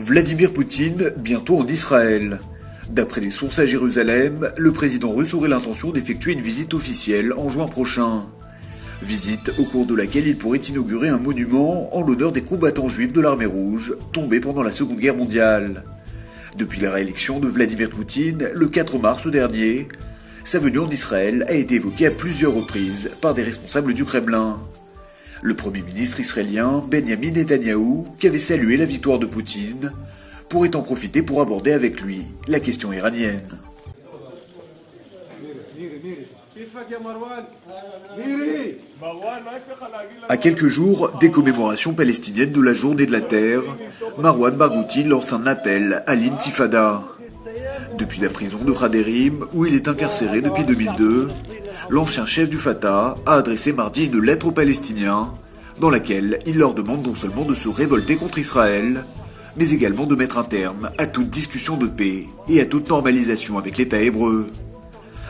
Vladimir Poutine, bientôt en Israël. D'après des sources à Jérusalem, le président russe aurait l'intention d'effectuer une visite officielle en juin prochain. Visite au cours de laquelle il pourrait inaugurer un monument en l'honneur des combattants juifs de l'armée rouge tombés pendant la Seconde Guerre mondiale. Depuis la réélection de Vladimir Poutine, le 4 mars dernier, sa venue en Israël a été évoquée à plusieurs reprises par des responsables du Kremlin. Le premier ministre israélien, Benjamin Netanyahou, qui avait salué la victoire de Poutine, pourrait en profiter pour aborder avec lui la question iranienne. À quelques jours des commémorations palestiniennes de la Journée de la Terre, Marwan Barghouti lance un appel à l'intifada. Depuis la prison de Khaderim, où il est incarcéré depuis 2002, l'ancien chef du Fatah a adressé mardi une lettre aux Palestiniens, dans laquelle il leur demande non seulement de se révolter contre Israël, mais également de mettre un terme à toute discussion de paix et à toute normalisation avec l'État hébreu.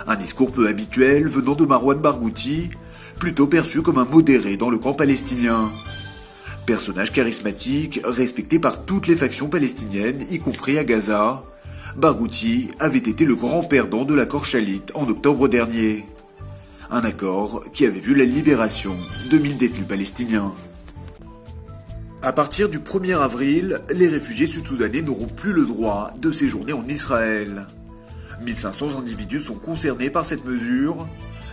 Un discours peu habituel venant de Marwan Barghouti, plutôt perçu comme un modéré dans le camp palestinien. Personnage charismatique, respecté par toutes les factions palestiniennes, y compris à Gaza, Barghouti avait été le grand perdant de l'accord Shalit en octobre dernier. Un accord qui avait vu la libération de 1000 détenus palestiniens. À partir du 1er avril, les réfugiés sud-soudanais n'auront plus le droit de séjourner en Israël. 1500 individus sont concernés par cette mesure,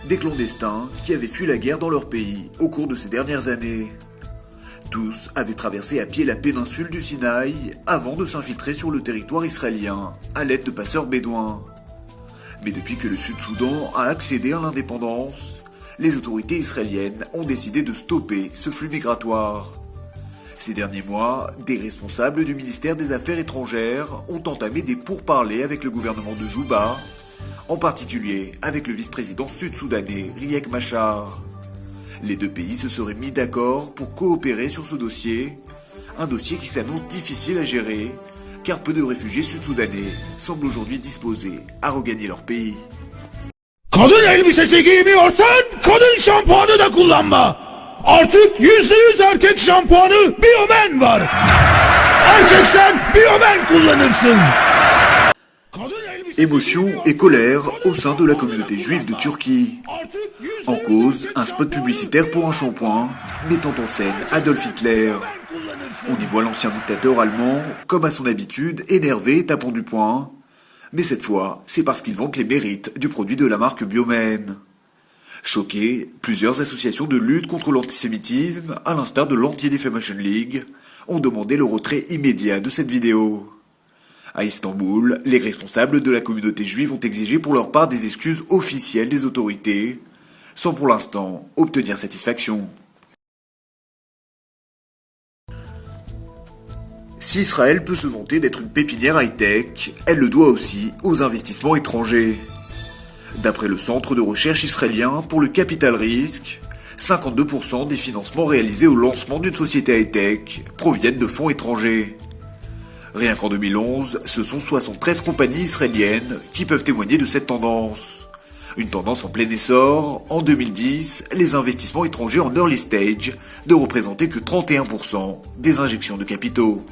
des clandestins qui avaient fui la guerre dans leur pays au cours de ces dernières années. Tous avaient traversé à pied la péninsule du Sinaï avant de s'infiltrer sur le territoire israélien à l'aide de passeurs bédouins. Mais depuis que le Sud-Soudan a accédé à l'indépendance, les autorités israéliennes ont décidé de stopper ce flux migratoire. Ces derniers mois, des responsables du ministère des Affaires étrangères ont entamé des pourparlers avec le gouvernement de Juba, en particulier avec le vice-président sud-soudanais Riek Machar. Les deux pays se seraient mis d'accord pour coopérer sur ce dossier, un dossier qui s'annonce difficile à gérer, car peu de réfugiés sud-soudanais semblent aujourd'hui disposés à regagner leur pays. Kadın elbisesi giymiyorsan kadın şampuanı da kullanma. Artık %100 erkek şampuanı Biomen var. Erkeksen Biomen kullanırsın. Émotion et colère au sein de la communauté juive de Turquie. En cause, un spot publicitaire pour un shampoing mettant en scène Adolf Hitler. On y voit l'ancien dictateur allemand, comme à son habitude, énervé et tapant du poing. Mais cette fois, c'est parce qu'il vante les mérites du produit de la marque Biomen. Choqués, plusieurs associations de lutte contre l'antisémitisme, à l'instar de l'Anti-Defamation League, ont demandé le retrait immédiat de cette vidéo. À Istanbul, les responsables de la communauté juive ont exigé pour leur part des excuses officielles des autorités, sans pour l'instant obtenir satisfaction. Si Israël peut se vanter d'être une pépinière high-tech, elle le doit aussi aux investissements étrangers. D'après le centre de recherche israélien pour le capital risque, 52% des financements réalisés au lancement d'une société high-tech proviennent de fonds étrangers. Rien qu'en 2011, ce sont 73 compagnies israéliennes qui peuvent témoigner de cette tendance. Une tendance en plein essor, en 2010, les investissements étrangers en early stage ne représentaient que 31% des injections de capitaux.